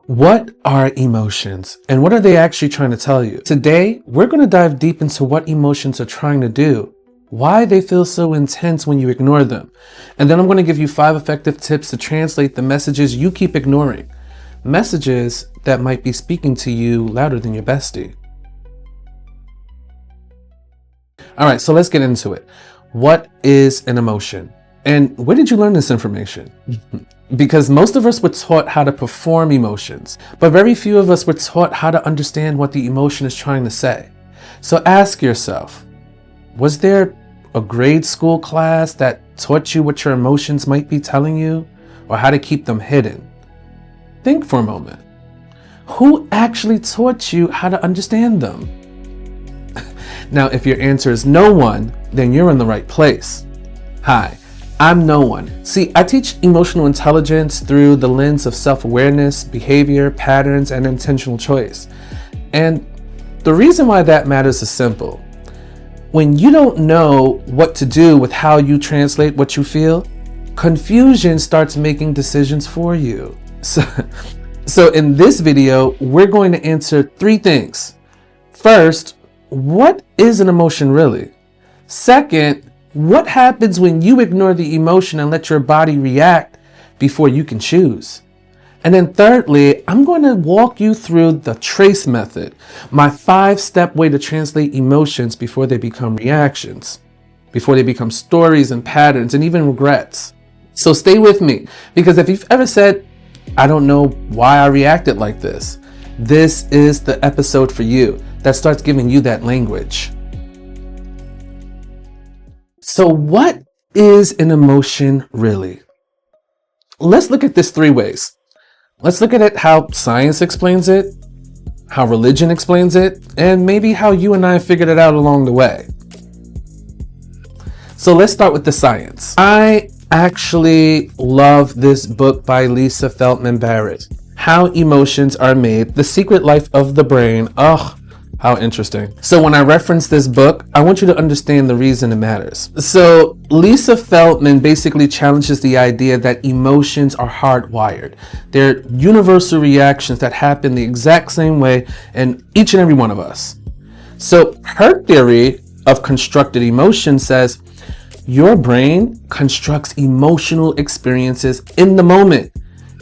What are emotions and what are they actually trying to tell you? Today, we're going to dive deep into what emotions are trying to do, why they feel so intense when you ignore them. And then I'm going to give you 5 effective tips to translate the messages you keep ignoring. Messages that might be speaking to you louder than your bestie. All right, so let's get into it. What is an emotion? And where did you learn this information? Because most of us were taught how to perform emotions, but very few of us were taught how to understand what the emotion is trying to say. So ask yourself, was there a grade school class that taught you what your emotions might be telling you or how to keep them hidden? Think for a moment. Who actually taught you how to understand them? Now, if your answer is no one, then you're in the right place. Hi, I'm no one. See, I teach emotional intelligence through the lens of self-awareness, behavior, patterns, and intentional choice. And the reason why that matters is simple. When you don't know what to do with how you translate what you feel, confusion starts making decisions for you. So in this video, we're going to answer 3 things. First, what is an emotion really? Second, what happens when you ignore the emotion and let your body react before you can choose? And then thirdly, I'm going to walk you through the trace method, my 5-step way to translate emotions before they become reactions, before they become stories and patterns and even regrets. So stay with me, because if you've ever said, I don't know why I reacted like this, this is the episode for you that starts giving you that language. So what is an emotion really? Let's look at this 3 ways. Let's look at it how science explains it, how religion explains it, and maybe how you and I figured it out along the way. So let's start with the science. I actually love this book by Lisa Feldman Barrett, How Emotions Are Made, The Secret Life of the Brain. Oh, how interesting. So when I reference this book, I want you to understand the reason it matters. So Lisa Feldman basically challenges the idea that emotions are hardwired. They're universal reactions that happen the exact same way in each and every one of us. So her theory of constructed emotion says your brain constructs emotional experiences in the moment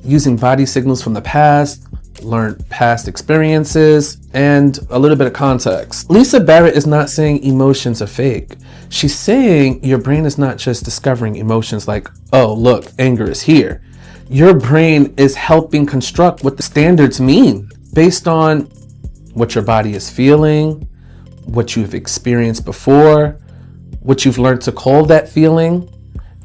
using body signals from the past, learned past experiences, and a little bit of context. Lisa Barrett is not saying emotions are fake. She's saying your brain is not just discovering emotions like, oh, look, anger is here. Your brain is helping construct what the standards mean based on what your body is feeling, what you've experienced before, what you've learned to call that feeling,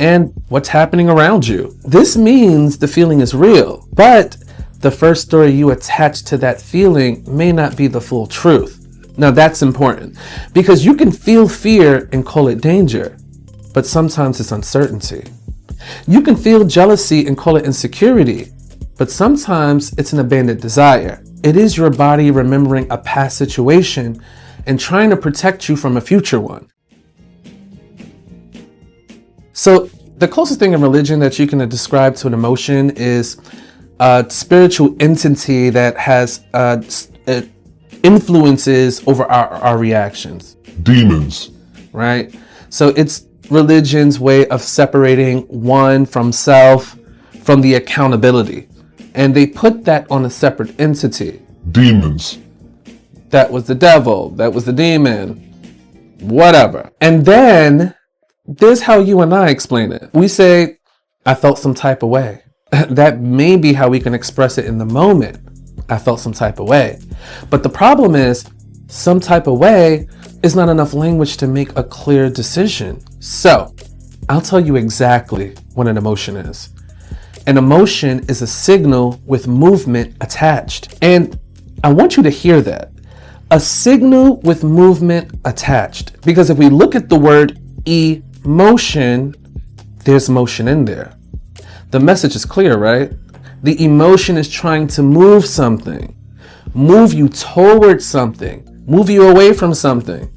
and what's happening around you. This means the feeling is real, but the first story you attach to that feeling may not be the full truth. Now that's important because you can feel fear and call it danger, but sometimes it's uncertainty. You can feel jealousy and call it insecurity, but sometimes it's an abandoned desire. It is your body remembering a past situation and trying to protect you from a future one. So the closest thing in religion that you can describe to an emotion is a spiritual entity that has influences over our reactions. Demons. Right? So it's religion's way of separating one from self, from the accountability. And they put that on a separate entity. Demons. That was the devil. That was the demon. Whatever. And then there's how you and I explain it. We say, I felt some type of way. That may be how we can express it in the moment. I felt some type of way. But the problem is, some type of way is not enough language to make a clear decision. So, I'll tell you exactly what an emotion is. An emotion is a signal with movement attached. And I want you to hear that. A signal with movement attached. Because if we look at the word emotion, there's motion in there. The message is clear, right? The emotion is trying to move something, move you towards something, move you away from something,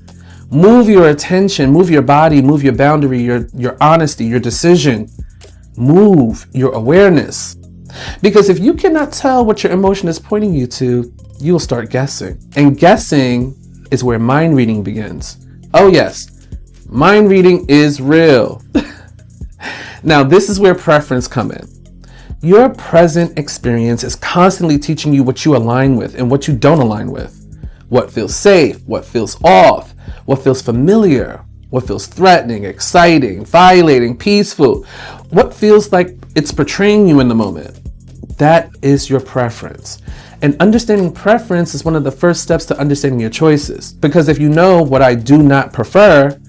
move your attention, move your body, move your boundary, your honesty, your decision, move your awareness. Because if you cannot tell what your emotion is pointing you to, you will start guessing. And guessing is where mind reading begins. Oh yes, mind reading is real. Now, this is where preference come in. Your present experience is constantly teaching you what you align with and what you don't align with. What feels safe, what feels off, what feels familiar, what feels threatening, exciting, violating, peaceful, what feels like it's portraying you in the moment. That is your preference. And understanding preference is one of the first steps to understanding your choices. Because if you know what I do not prefer,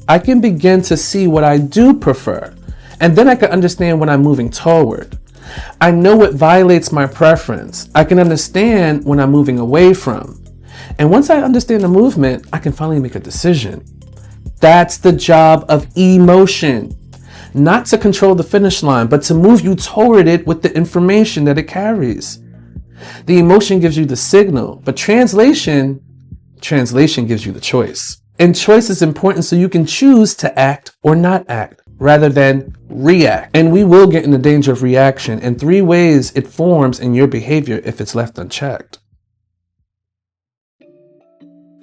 I can begin to see what I do prefer. And then I can understand when I'm moving toward. I know what violates my preference. I can understand when I'm moving away from. And once I understand the movement, I can finally make a decision. That's the job of emotion. Not to control the finish line, but to move you toward it with the information that it carries. The emotion gives you the signal, but translation gives you the choice. And choice is important so you can choose to act or not act, rather than react. And we will get in the danger of reaction in 3 ways it forms in your behavior if it's left unchecked.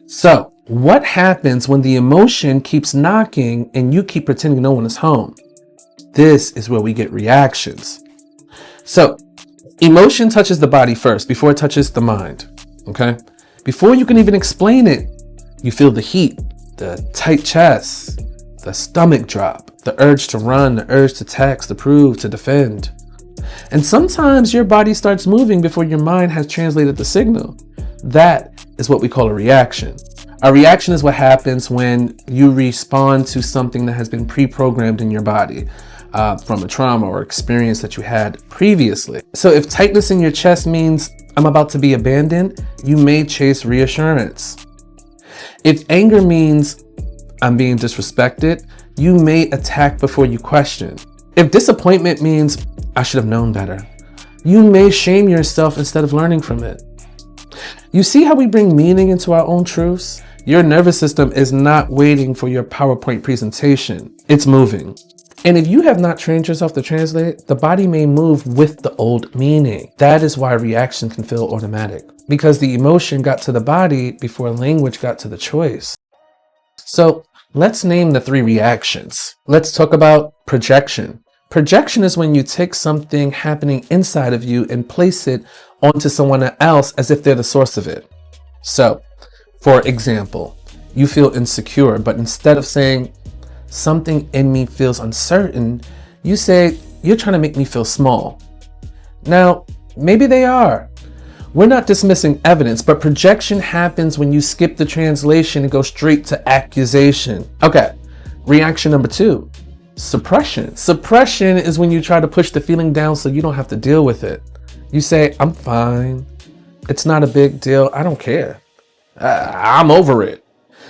So, what happens when the emotion keeps knocking and you keep pretending no one is home? This is where we get reactions. So, emotion touches the body first before it touches the mind, okay? Before you can even explain it, you feel the heat, the tight chest, the stomach drop, the urge to run, the urge to text, to prove, to defend. And sometimes your body starts moving before your mind has translated the signal. That is what we call a reaction. A reaction is what happens when you respond to something that has been pre-programmed in your body from a trauma or experience that you had previously. So if tightness in your chest means I'm about to be abandoned, you may chase reassurance. If anger means I'm being disrespected, you may attack before you question. If disappointment means I should have known better, you may shame yourself instead of learning from it. You see how we bring meaning into our own truths? Your nervous system is not waiting for your PowerPoint presentation. It's moving. And if you have not trained yourself to translate, the body may move with the old meaning. That is why reaction can feel automatic, because the emotion got to the body before language got to the choice. So let's name the 3 reactions. Let's talk about projection. Projection is when you take something happening inside of you and place it onto someone else as if they're the source of it. So, for example, you feel insecure, but instead of saying, something in me feels uncertain, you say, you're trying to make me feel small. Now, maybe they are. We're not dismissing evidence, but projection happens when you skip the translation and go straight to accusation. Okay, reaction number 2, suppression. Suppression is when you try to push the feeling down so you don't have to deal with it. You say, I'm fine. It's not a big deal. I don't care. I'm over it.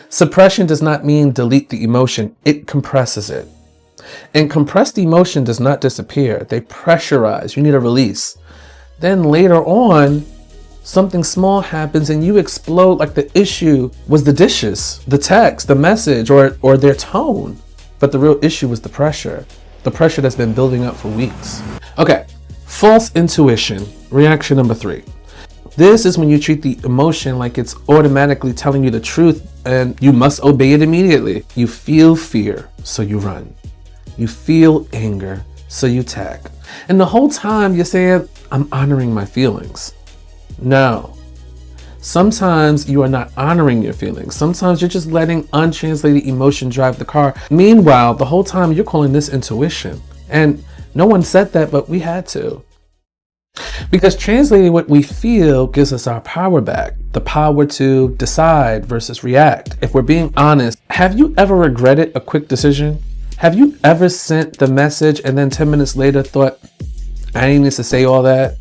Suppression does not mean delete the emotion. It compresses it. And compressed emotion does not disappear. They pressurize. You need a release. Then later on, something small happens and you explode like the issue was the dishes, the text, the message, or their tone. But the real issue was the pressure that's been building up for weeks. Okay, false intuition, reaction number 3. This is when you treat the emotion like it's automatically telling you the truth and you must obey it immediately. You feel fear, so you run. You feel anger, so you attack. And the whole time you're saying, I'm honoring my feelings. No. Sometimes you are not honoring your feelings. Sometimes you're just letting untranslated emotion drive the car. Meanwhile, the whole time you're calling this intuition. And no one said that, but we had to. Because translating what we feel gives us our power back. The power to decide versus react. If we're being honest, have you ever regretted a quick decision? Have you ever sent the message and then 10 minutes later thought, I didn't need to say all that?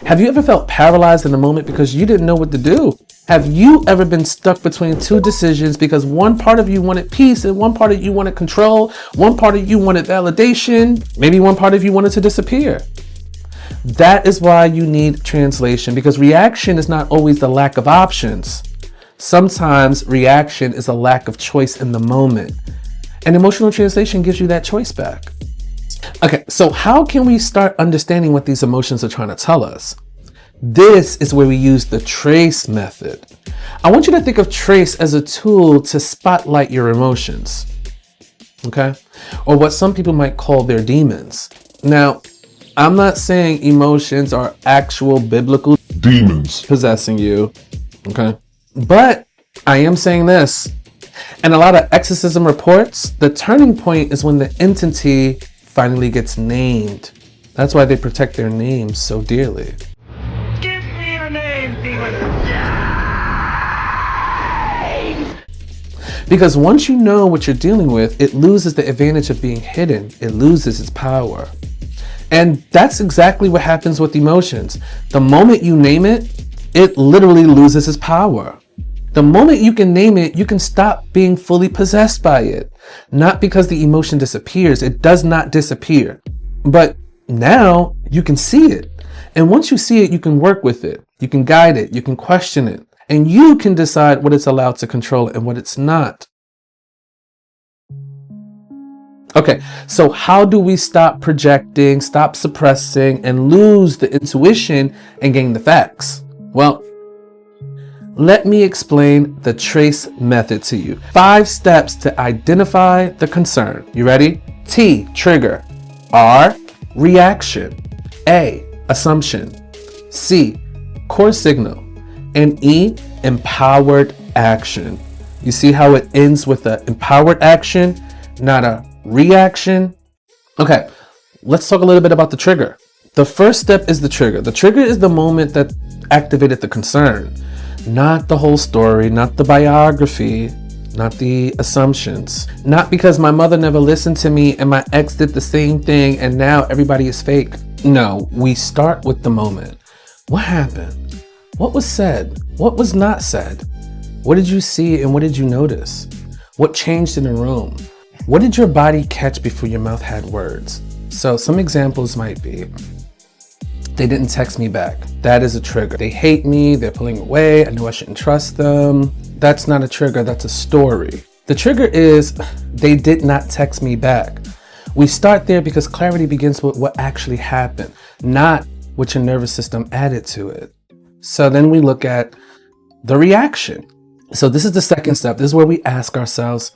Have you ever felt paralyzed in the moment because you didn't know what to do? Have you ever been stuck between 2 decisions because one part of you wanted peace and one part of you wanted control, one part of you wanted validation, maybe one part of you wanted to disappear? That is why you need translation, because reaction is not always the lack of options. Sometimes reaction is a lack of choice in the moment. And emotional translation gives you that choice back. Okay, so how can we start understanding what these emotions are trying to tell us? This is where we use the trace method. I want you to think of trace as a tool to spotlight your emotions, okay? Or what some people might call their demons. Now, I'm not saying emotions are actual biblical demons possessing you, okay? But I am saying this. In a lot of exorcism reports, the turning point is when the entity finally gets named. That's why they protect their names so dearly. Give me a name, demon. Because once you know what you're dealing with, it loses the advantage of being hidden. It loses its power. And that's exactly what happens with emotions. The moment you name it, it literally loses its power. The moment you can name it, you can stop being fully possessed by it. Not because the emotion disappears. It does not disappear. But now you can see it. And once you see it, you can work with it. You can guide it. You can question it. And you can decide what it's allowed to control and what it's not. Okay, so how do we stop projecting, stop suppressing, and lose the intuition and gain the facts? Well, let me explain the trace method to you. 5 steps to identify the concern. You ready? T, trigger. R, reaction. A, assumption. C, core signal. And E, empowered action. You see how it ends with an empowered action, not a reaction? Okay, let's talk a little bit about the trigger. The first step is the trigger. The trigger is the moment that activated the concern, not the whole story, not the biography, not the assumptions, not because my mother never listened to me and my ex did the same thing and now everybody is fake. No, we start with the moment. What happened? What was said? What was not said? What did you see and what did you notice? What changed in the room? What did your body catch before your mouth had words? So some examples might be, they didn't text me back. That is a trigger. They hate me, they're pulling away, I know I shouldn't trust them. That's not a trigger, that's a story. The trigger is, they did not text me back. We start there because clarity begins with what actually happened, not what your nervous system added to it. So then we look at the reaction. So this is the second step. This is where we ask ourselves,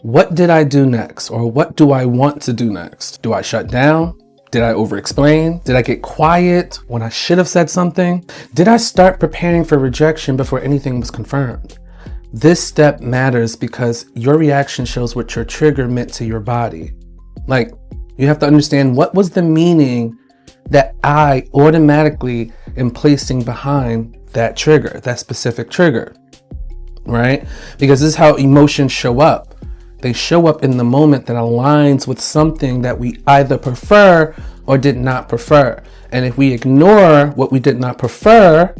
what did I do next? Or what do I want to do next? Do I shut down? Did I over-explain? Did I get quiet when I should have said something? Did I start preparing for rejection before anything was confirmed? This step matters because your reaction shows what your trigger meant to your body. Like, you have to understand, what was the meaning that I automatically am placing behind that trigger, that specific trigger, right? Because this is how emotions show up. They show up in the moment that aligns with something that we either prefer or did not prefer. And if we ignore what we did not prefer,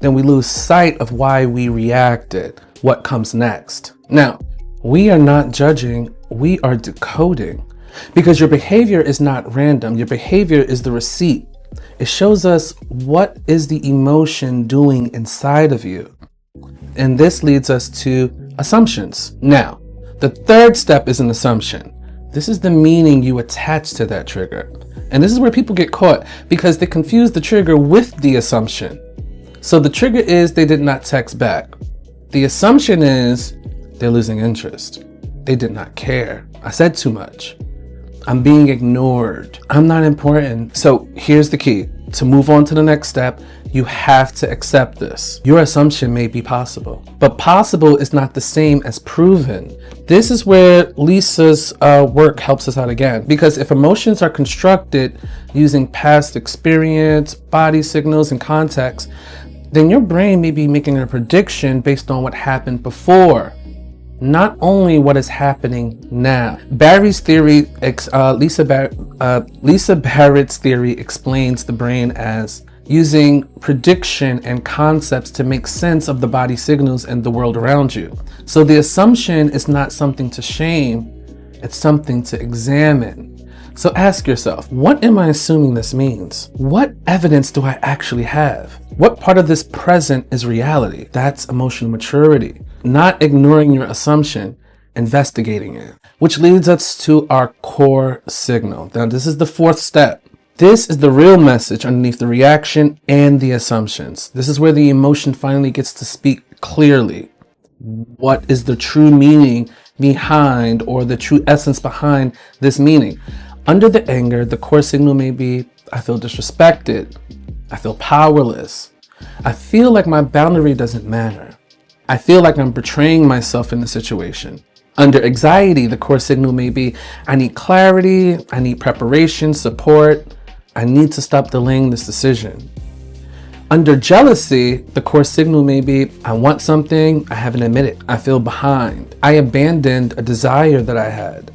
then we lose sight of why we reacted, what comes next. Now, we are not judging, we are decoding. Because your behavior is not random. Your behavior is the receipt. It shows us what is the emotion doing inside of you. And this leads us to assumptions. Now, the third step is an assumption. This is the meaning you attach to that trigger. And this is where people get caught because they confuse the trigger with the assumption. So the trigger is they did not text back. The assumption is they're losing interest. They did not care. I said too much. I'm being ignored. I'm not important. So here's the key. To move on to the next step, you have to accept this. Your assumption may be possible, but possible is not the same as proven. This is where Lisa's work helps us out again, because if emotions are constructed using past experience, body signals, and context, then your brain may be making a prediction based on what happened before, not only what is happening now. Barry's theory, Lisa Barrett's theory explains the brain as using prediction and concepts to make sense of the body signals and the world around you. So the assumption is not something to shame, it's something to examine. So ask yourself, what am I assuming this means? What evidence do I actually have? What part of this present is reality? That's emotional maturity. Not ignoring your assumption, investigating it, which leads us to our core signal. Now, this is the fourth step. This is the real message underneath the reaction and the assumptions. This is where the emotion finally gets to speak clearly. What is the true meaning behind, or the true essence behind this meaning? Under the anger, the core signal may be, I feel disrespected. I feel powerless. I feel like my boundary doesn't matter. I feel like I'm betraying myself in the situation. Under anxiety, the core signal may be, I need clarity, I need preparation, support. I need to stop delaying this decision. Under jealousy, the core signal may be, I want something, I haven't admitted. I feel behind. I abandoned a desire that I had.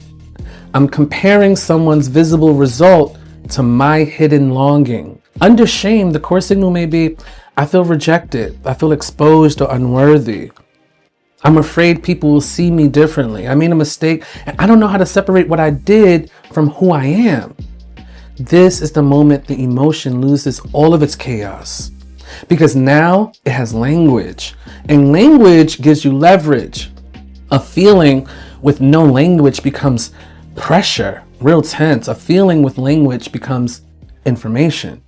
I'm comparing someone's visible result to my hidden longing. Under shame, the core signal may be, I feel rejected. I feel exposed or unworthy. I'm afraid people will see me differently. I made a mistake and I don't know how to separate what I did from who I am. This is the moment the emotion loses all of its chaos, because now it has language, and language gives you leverage. A feeling with no language becomes pressure, real tense. A feeling with language becomes information,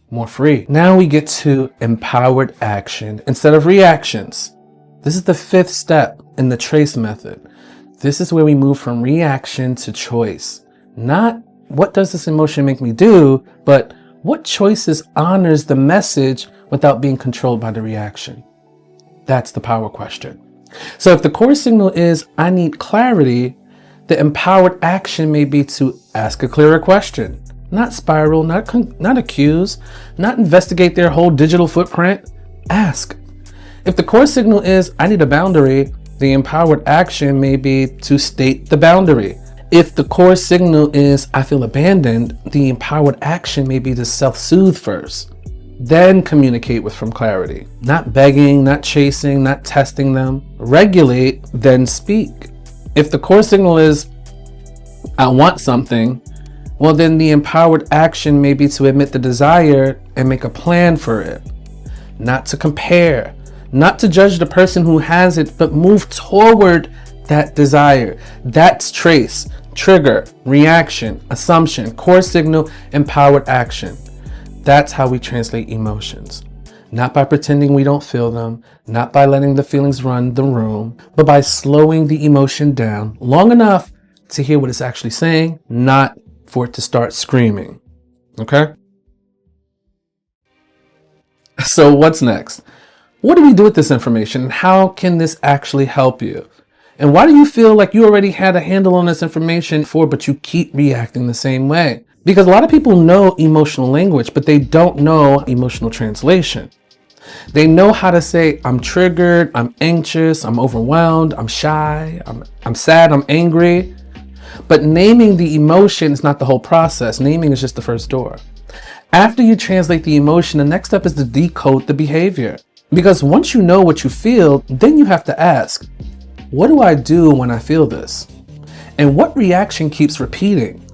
more free. Now we get to empowered action instead of reactions. This is the fifth step in the trace method. This is where we move from reaction to choice. Not what does this emotion make me do, but what choices honors the message without being controlled by the reaction? That's the power question. So if the core signal is, I need clarity, the empowered action may be to ask a clearer question. Not spiral, not accuse, not investigate their whole digital footprint. Ask. If the core signal is, I need a boundary, the empowered action may be to state the boundary. If the core signal is, I feel abandoned, the empowered action may be to self-soothe first, then communicate with from clarity. Not begging, not chasing, not testing them. Regulate, then speak. If the core signal is, I want something, well then the empowered action may be to admit the desire and make a plan for it. Not to compare, not to judge the person who has it, but move toward that desire. That's trace, trigger, reaction, assumption, core signal, empowered action. That's how we translate emotions. Not by pretending we don't feel them, not by letting the feelings run the room, but by slowing the emotion down long enough to hear what it's actually saying, not for it to start screaming. Okay? So what's next? What do we do with this information? How can this actually help you? And why do you feel like you already had a handle on this information before, but you keep reacting the same way? Because a lot of people know emotional language, but they don't know emotional translation. They know how to say, I'm triggered, I'm anxious, I'm overwhelmed, I'm shy, I'm sad, I'm angry. But naming the emotion is not the whole process. Naming is just the first door. After you translate the emotion, the next step is to decode the behavior. Because once you know what you feel, then you have to ask, what do I do when I feel this? And what reaction keeps repeating?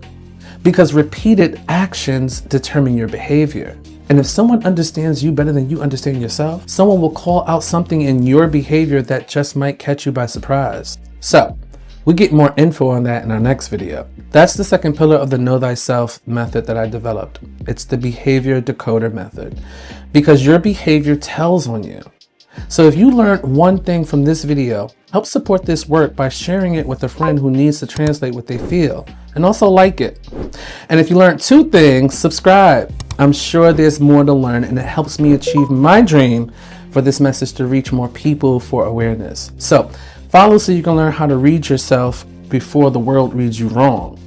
Because repeated actions determine your behavior. And if someone understands you better than you understand yourself, someone will call out something in your behavior that just might catch you by surprise. So, we'll get more info on that in our next video. That's the second pillar of the Know Thyself method that I developed. It's the behavior decoder method. Because your behavior tells on you. So if you learned one thing from this video, help support this work by sharing it with a friend who needs to translate what they feel, and also like it. And if you learned two things, subscribe. I'm sure there's more to learn, and it helps me achieve my dream for this message to reach more people for awareness. So follow so you can learn how to read yourself before the world reads you wrong.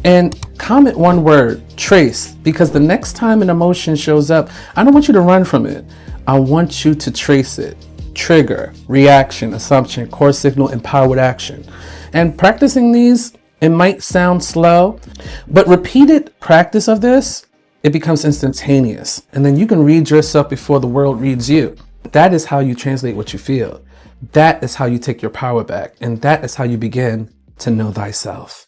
And comment one word, trace, because the next time an emotion shows up, I don't want you to run from it. I want you to trace it. Trigger, reaction, assumption, core signal, empowered action. And practicing these, it might sound slow, but repeated practice of this, it becomes instantaneous. And then you can read yourself before the world reads you. That is how you translate what you feel. That is how you take your power back. And that is how you begin to know thyself.